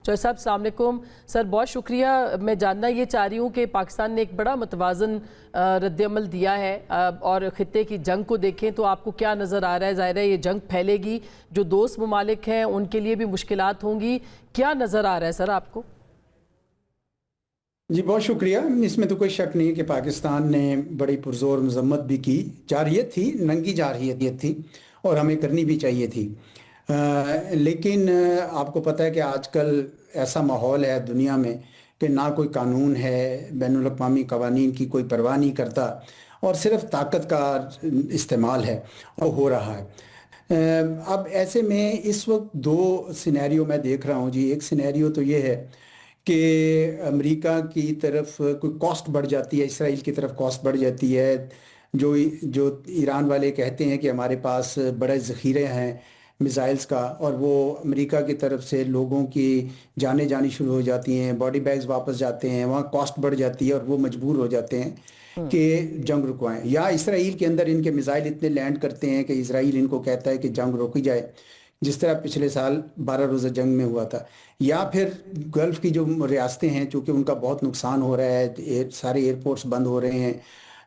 चौधरी साहब अस्सलाम वालेकुम। सर बहुत शुक्रिया। मैं जानना ये चाह रही हूँ कि पाकिस्तान ने एक बड़ा मतवाज़न रद्दअमल दिया है और ख़ित्ते की जंग को देखें तो आपको क्या नज़र आ रहा है? ज़ाहिर है ये जंग फैलेगी, जो दोस्त ममालिक हैं उनके लिए भी मुश्किलात होंगी, क्या नज़र आ रहा है सर आपको? जी बहुत शुक्रिया। इसमें तो कोई शक नहीं कि पाकिस्तान ने बड़ी पुरजोर मजम्मत भी की, जारहियत थी, नंगी जारहियत थी और हमें करनी भी चाहिए थी। लेकिन आपको पता है कि आजकल ऐसा माहौल है दुनिया में कि ना कोई कानून है, बैनुल अक़वामी कवानीन की कोई परवाह नहीं करता और सिर्फ ताकत का इस्तेमाल है और हो रहा है। अब ऐसे में इस वक्त दो सिनेरियो मैं देख रहा हूँ जी। एक सिनेरियो तो ये है कि अमेरिका की तरफ कोई कॉस्ट बढ़ जाती है, इसराइल की तरफ कॉस्ट बढ़ जाती है। जो जो ईरान वाले कहते हैं कि हमारे पास बड़े ज़ख़ीरे हैं मिसाइल्स का, और वो अमेरिका की तरफ से लोगों की जाने जानी शुरू हो जाती हैं, बॉडी बैग्स वापस जाते हैं, वहाँ कॉस्ट बढ़ जाती है और वो मजबूर हो जाते हैं कि जंग रुकवाएं। या इसराइल के अंदर इनके मिसाइल इतने लैंड करते हैं कि इसराइल इनको कहता है कि जंग रोकी जाए, जिस तरह पिछले साल 12 रोज़ा जंग में हुआ था। या फिर गल्फ़ की जो रियासतें हैं, चूँकि उनका बहुत नुकसान हो रहा है, सारे एयरपोर्ट्स बंद हो रहे हैं,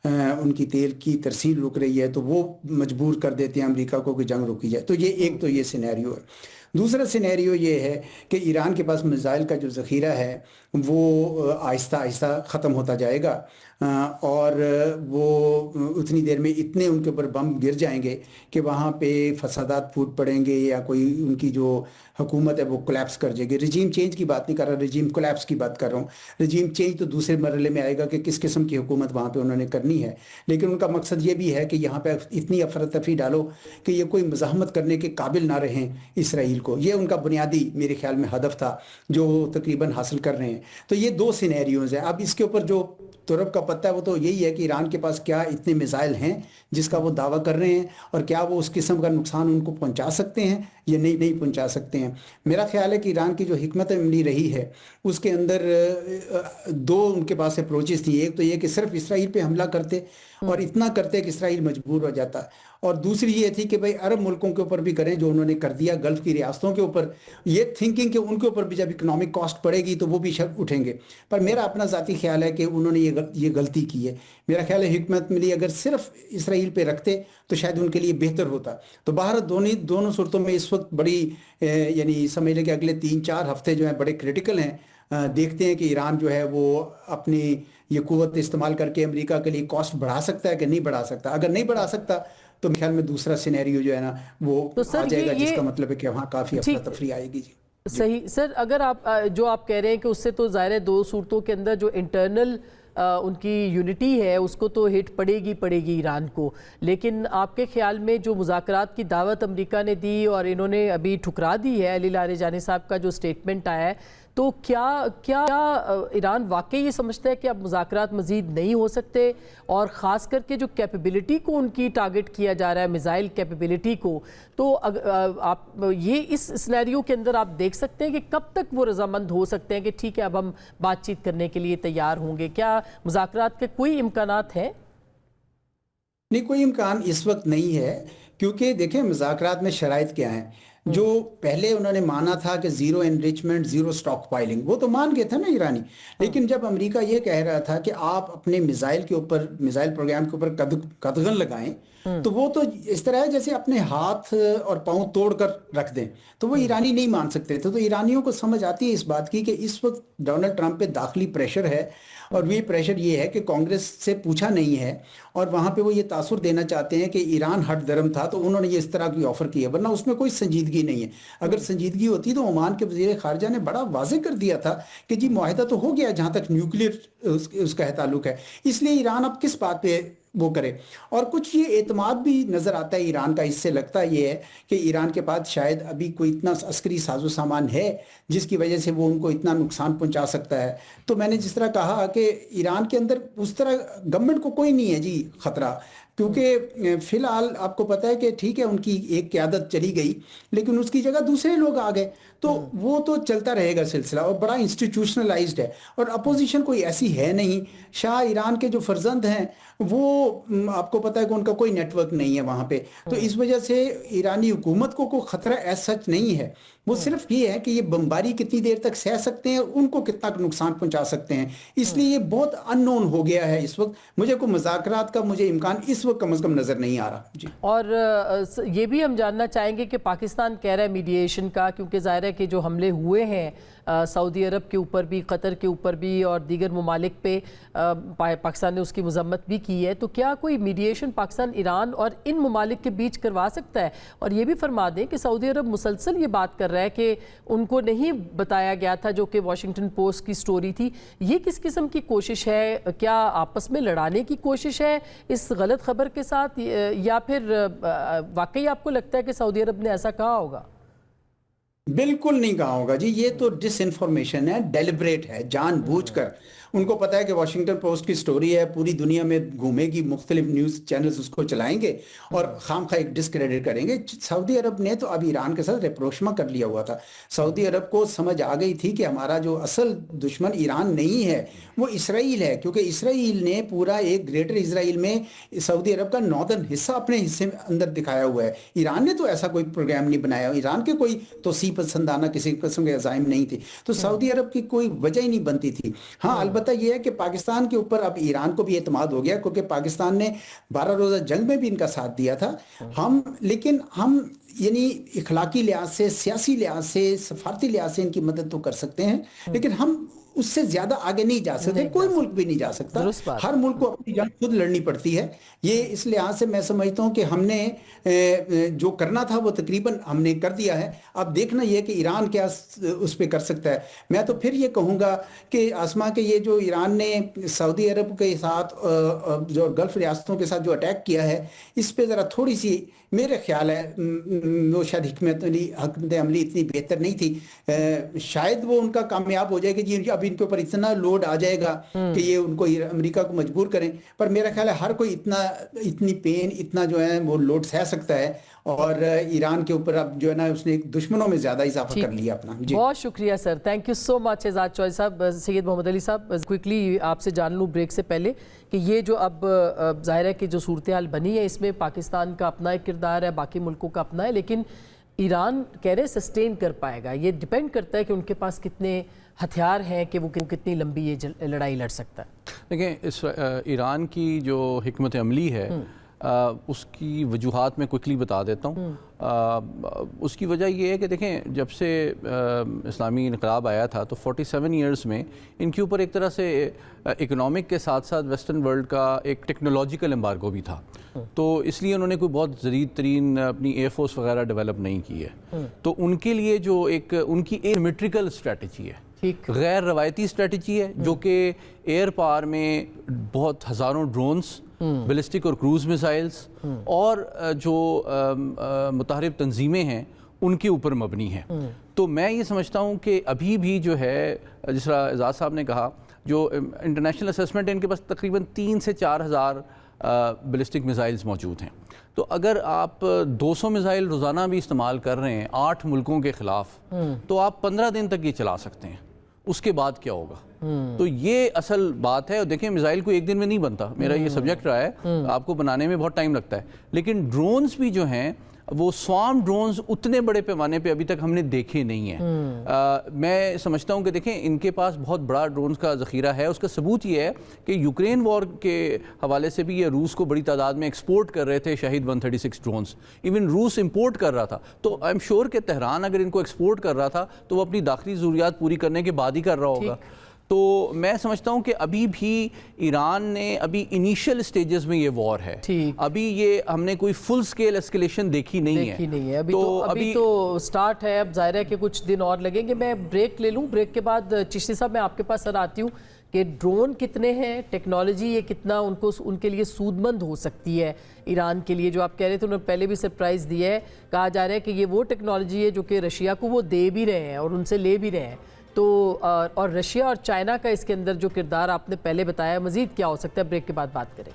उनकी तेल की तरसील रुक रही है, तो वो मजबूर कर देते हैं अमेरिका को कि जंग रोकी जाए। तो ये एक तो ये सिनेरियो है। दूसरा सिनेरियो ये है कि ईरान के पास मिसाइल का जो ज़ख़ीरा है वो आहिस्ता आहिस्ता ख़त्म होता जाएगा और वो उतनी देर में इतने उनके ऊपर बम गिर जाएंगे कि वहाँ पे फसादात फूट पड़ेंगे या कोई उनकी जो हुकूमत है वो कोलैप्स कर जाएगी। रजीम चेंज की बात नहीं कर रहा, रजीम कोलैप्स की बात कर रहा हूँ। रजीम चेंज तो दूसरे मरहले में आएगा कि किस किस्म की हुकूमत वहाँ पे उन्होंने करनी है, लेकिन उनका मकसद ये भी है कि यहाँ पे इतनी अफरा तफरी डालो कि ये कोई मज़ाहमत करने के काबिल ना रहें इसराइल को। ये उनका बुनियादी मेरे ख्याल में हदफ था जो तकरीबन हासिल कर रहे हैं। तो ये दो सिनेरियोज़ हैं। अब इसके ऊपर जो तुरब का पत्ता है वो तो यही है कि ईरान के पास क्या इतने मिसाइल हैं जिसका वो दावा कर रहे हैं, और क्या वो उस किस्म का नुकसान उनको पहुंचा सकते हैं या नहीं पहुंचा सकते हैं। मेरा ख्याल है कि ईरान की जो हिकमत अमली रही है उसके अंदर दो उनके पास अप्रोचेस थी। एक तो ये कि सिर्फ इसराइल पे हमला करते और इतना करते कि इसराइल मजबूर हो जाता, और दूसरी ये थी कि भाई अरब मुल्कों के ऊपर भी करें जो उन्होंने कर दिया, गल्फ़ की रियासतों के ऊपर, ये थिंकिंग कि उनके ऊपर भी जब इकोनॉमिक कॉस्ट पड़ेगी तो वो भी शक उठेंगे। पर मेरा अपना ज़ाती ख्याल है कि उन्होंने ये गलती की है। मेरा ख्याल है हिकमत मिली अगर सिर्फ इसराइल पे रखते तो शायद उनके लिए बेहतर होता। तो बाहर दोनों सूरतों में इस वक्त बड़ी यानी समझ लें कि अगले 3-4 हफ्ते जो हैं बड़े क्रिटिकल हैं। देखते हैं कि ईरान जो है वो अपनी ये कुव्वत इस्तेमाल करके अमेरिका के लिए कॉस्ट बढ़ा सकता है कि नहीं बढ़ा सकता। अगर नहीं बढ़ा सकता तो मेरे ख्याल में दूसरा सिनेरियो जो है ना वो तो आ सर जाएगा, जिसका मतलब है कि वहाँ काफ़ी अफरा तफरी आएगी जी। सही सर, अगर आप जो आप कह रहे हैं कि उससे तो ज़ाहिर है दो सूरतों के अंदर जो इंटरनल उनकी यूनिटी है उसको तो हिट पड़ेगी ईरान को, लेकिन आपके ख्याल में जो मुज़ाकरात की दावत अमेरिका ने दी और इन्होंने अभी ठुकरा दी है, अली लारेजानी साहब का जो स्टेटमेंट आया है, तो क्या ईरान वाकई ये समझता है कि अब मुज़ाकरात मज़ीद नहीं हो सकते, और ख़ास करके जो कैपेबिलिटी को उनकी टारगेट किया जा रहा है, मिज़ाइल कैपेबिलिटी को, तो आप ये इस सिनेरियो के अंदर आप देख सकते हैं कि कब तक वो रजामंद हो सकते हैं कि ठीक है अब हम बातचीत करने के लिए तैयार होंगे? क्या मुज़ाकरात के कोई इम्कानात हैं? नहीं, कोई इम्कान इस वक्त नहीं है, क्योंकि देखें मुज़ाकरात में शराइत क्या हैं। जो पहले उन्होंने माना था कि zero enrichment zero stock piling, वो तो मान गए थे ना ईरानी। लेकिन जब अमेरिका ये कह रहा था कि आप अपने मिसाइल के ऊपर, मिसाइल प्रोग्राम के ऊपर कदगन लगाएं, तो वो तो इस तरह है जैसे अपने हाथ और पांव तोड़ कर रख दें, तो वो ईरानी नहीं मान सकते थे। तो ईरानियों को समझ आती है इस बात की कि इस वक्त डोनाल्ड ट्रंप पे दाखिली प्रेशर है, और ये प्रेशर ये है कि कांग्रेस से पूछा नहीं है, और वहाँ पे वो ये तासुर देना चाहते हैं कि ईरान हट धर्म था तो उन्होंने ये इस तरह की ऑफर की है, वरना उसमें कोई संजीदगी नहीं है। अगर संजीदगी होती तो ओमान के वज़ीर ख़ारजा ने बड़ा वाज़े कर दिया था कि जी मुआहिदा तो हो गया जहाँ तक न्यूक्लियर उसका है ताल्लुक है, इसलिए ईरान अब किस बात पे वो करे। और कुछ ये एतमाद भी नज़र आता है ईरान का। इससे लगता ये है कि ईरान के पास शायद अभी कोई इतना अस्करी साजो सामान है जिसकी वजह से वो उनको इतना नुकसान पहुंचा सकता है। तो मैंने जिस तरह कहा कि ईरान के अंदर उस तरह गवर्नमेंट को कोई नहीं है जी ख़तरा, क्योंकि फ़िलहाल आपको पता है कि ठीक है उनकी एक क़यादत चली गई, लेकिन उसकी जगह दूसरे लोग आ गए, तो वो तो चलता रहेगा सिलसिला, और बड़ा इंस्टीट्यूशनलाइज्ड है, और अपोजिशन कोई ऐसी है नहीं। शाह ईरान के जो फर्जंद हैं वो आपको पता है कि उनका कोई नेटवर्क नहीं है वहाँ पे, तो इस वजह से ईरानी हुकूमत को कोई ख़तरा ऐसा सच नहीं है। وہ صرف یہ ہے کہ یہ بمباری کتنی دیر تک سہ سکتے ہیں، ان کو کتنا نقصان پہنچا سکتے ہیں، اس لیے یہ بہت ان نون ہو گیا ہے اس وقت. مجھے کوئی مذاکرات کا مجھے امکان اس وقت کم از کم نظر نہیں آ رہا. جی. اور یہ بھی ہم جاننا چاہیں گے کہ پاکستان کہہ رہا ہے میڈییشن کا، کیونکہ ظاہر ہے کہ جو حملے ہوئے ہیں سعودی عرب کے اوپر بھی، قطر کے اوپر بھی اور دیگر ممالک پہ، پاکستان نے اس کی مذمت بھی کی ہے، تو کیا کوئی میڈییشن پاکستان ایران اور ان ممالک کے بیچ کروا سکتا ہے؟ اور یہ بھی فرما دیں کہ سعودی عرب مسلسل یہ بات کر رہا ہے کہ ان کو نہیں بتایا گیا تھا، جو کہ واشنگٹن پوسٹ کی سٹوری تھی. یہ کس قسم کی کوشش ہے؟ کیا آپس میں لڑانے کی کوشش ہے اس غلط خبر کے ساتھ، یا پھر واقعی آپ کو لگتا ہے کہ سعودی عرب نے ایسا کہا ہوگا؟ بالکل نہیں کہا ہوگا جی، یہ تو ڈس انفارمیشن ہے، ڈیلیبریٹ ہے، جان بوجھ کر. ان کو پتا ہے کہ واشنگٹن پوسٹ کی سٹوری ہے، پوری دنیا میں گھومے گی، مختلف نیوز چینلز اس کو چلائیں گے اور خام خواہ ایک ڈسکریڈٹ کریں گے. سعودی عرب نے تو اب ایران کے ساتھ ریپروشما کر لیا ہوا تھا. سعودی عرب کو سمجھ آ گئی تھی کہ ہمارا جو اصل دشمن ایران نہیں ہے، وہ اسرائیل ہے، کیونکہ اسرائیل نے پورا ایک گریٹر اسرائیل میں سعودی عرب کا ناردرن حصہ اپنے حصے میں اندر دکھایا ہوا ہے. ایران نے تو ایسا کوئی پروگرام نہیں بنایا، ایران کے کوئی توسیع پسندانہ کسی قسم کے عزائم نہیں تھے، تو سعودی عرب کی کوئی وجہ ہی نہیں بنتی تھی. ہاں البتہ یہ ہے کہ پاکستان کے اوپر اب ایران کو بھی اعتماد ہو گیا، کیونکہ پاکستان نے 12 روزہ جنگ میں بھی ان کا ساتھ دیا تھا. لیکن ہم یعنی اخلاقی لحاظ سے، سیاسی لحاظ سے، سفارتی لحاظ سے ان کی مدد تو کر سکتے ہیں، لیکن ہم اس سے زیادہ آگے نہیں جا سکتے. کوئی ملک بھی نہیں جا سکتا، ہر ملک کو اپنی جنگ خود لڑنی پڑتی ہے. یہ اس لحاظ سے میں سمجھتا ہوں کہ ہم نے جو کرنا تھا وہ تقریباً ہم نے کر دیا ہے. اب دیکھنا یہ کہ ایران کیا اس پہ کر سکتا ہے. میں تو پھر یہ کہوں گا کہ آسما کہ یہ جو ایران نے سعودی عرب کے ساتھ جو گلف ریاستوں کے ساتھ جو اٹیک کیا ہے، اس پہ ذرا تھوڑی سی میرے خیال ہے وہ شاید حکمت عملی اتنی بہتر نہیں تھی. شاید وہ ان کا کامیاب ہو جائے کہ جی اب ان کے اوپر اتنا لوڈ آ جائے گا کہ یہ ان کو امریکہ کو مجبور کریں، پر میرا خیال ہے ہر کوئی اتنی پین، اتنا جو ہے وہ لوڈ سہ سکتا ہے. اور ایران کے اوپر اب جو ہے نا اس نے دشمنوں میں زیادہ اضافہ کر لیا اپنا. جی بہت شکریہ سر، تھینک یو سو مچ اعزاز چوہدری صاحب. سید محمد علی صاحب، کوئکلی آپ سے جان لوں بریک سے پہلے کہ یہ جو اب ظاہر ہے کہ جو صورتحال بنی ہے، اس میں پاکستان کا اپنا ایک کردار ہے، باقی ملکوں کا اپنا ہے، لیکن ایران کہہ رہے سسٹین کر پائے گا. یہ ڈیپینڈ کرتا ہے کہ ان کے پاس کتنے ہتھیار ہیں کہ وہ کتنی لمبی یہ لڑائی لڑ سکتا ہے. دیکھیں ایران کی جو حکمت عملی ہے اس کی وجوہات میں کوئکلی بتا دیتا ہوں. اس کی وجہ یہ ہے کہ دیکھیں جب سے اسلامی انقلاب آیا تھا تو 47 ایئرز میں ان کے اوپر ایک طرح سے اکنامک کے ساتھ ساتھ ویسٹرن ورلڈ کا ایک ٹیکنالوجیکل امبارگو بھی تھا. تو اس لیے انہوں نے کوئی بہت جدید ترین اپنی ایئر فورس وغیرہ ڈیولپ نہیں کی ہے. تو ان کے لیے جو ایک ان کی ایمیٹریکل اسٹریٹجی ہے، غیر روایتی اسٹریٹجی ہے، جو کہ ایئر پاور میں بہت ہزاروں ڈرونز، بیلسٹک اور کروز میزائلز اور جو متحرک تنظیمیں ہیں ان کے اوپر مبنی ہے. تو میں یہ سمجھتا ہوں کہ ابھی بھی جو ہے جس طرح اعزاز صاحب نے کہا، جو انٹرنیشنل اسیسمنٹ ہے ان کے پاس تقریباً 3 سے 4 ہزار بیلسٹک میزائلز موجود ہیں. تو اگر آپ 200 میزائل روزانہ بھی استعمال کر رہے ہیں 8 ملکوں کے خلاف، تو آپ 15 دن تک یہ چلا سکتے ہیں. اس کے بعد کیا ہوگا؟ تو یہ اصل بات ہے. اور دیکھیں میزائل کو ایک دن میں نہیں بنتا، میرا یہ سبجیکٹ رہا ہے، آپ کو بنانے میں بہت ٹائم لگتا ہے. لیکن ڈرونز بھی جو ہیں وہ سوام ڈرونز اتنے بڑے پیمانے پہ ابھی تک ہم نے دیکھے نہیں ہیں. میں سمجھتا ہوں کہ دیکھیں ان کے پاس بہت بڑا ڈرونز کا ذخیرہ ہے. اس کا ثبوت یہ ہے کہ یوکرین وار کے حوالے سے بھی یہ روس کو بڑی تعداد میں ایکسپورٹ کر رہے تھے شاہد 136 ڈرونز. ایون روس امپورٹ کر رہا تھا. تو آئی ایم شیور کہ تہران اگر ان کو ایکسپورٹ کر رہا تھا تو وہ اپنی داخلی ضروریات پوری کرنے کے بعد ہی کر رہا ہوگا. تو میں سمجھتا ہوں کہ ابھی بھی ایران نے ابھی انیشل سٹیجز میں یہ وار ہے. ابھی یہ ہم نے کوئی فل سکیل اسکیلیشن دیکھی نہیں ہے. ابھی تو سٹارٹ ہے. اب ظاہر ہے کہ کچھ دن اور لگیں گے. میں بریک لے لوں، بریک کے بعد چشتی صاحب میں آپ کے پاس سر آتی ہوں کہ ڈرون کتنے ہیں، ٹیکنالوجی یہ کتنا ان کے لیے سود مند ہو سکتی ہے ایران کے لیے. جو آپ کہہ رہے تھے انہوں نے پہلے بھی سرپرائز دیا ہے. کہا جا رہا ہے کہ یہ وہ ٹیکنالوجی ہے جو کہ رشیا کو وہ دے بھی رہے ہیں اور ان سے لے بھی رہے ہیں. تو اور رشیا اور چائنا کا اس کے اندر جو کردار آپ نے پہلے بتایا، مزید کیا ہو سکتا ہے، بریک کے بعد بات کریں.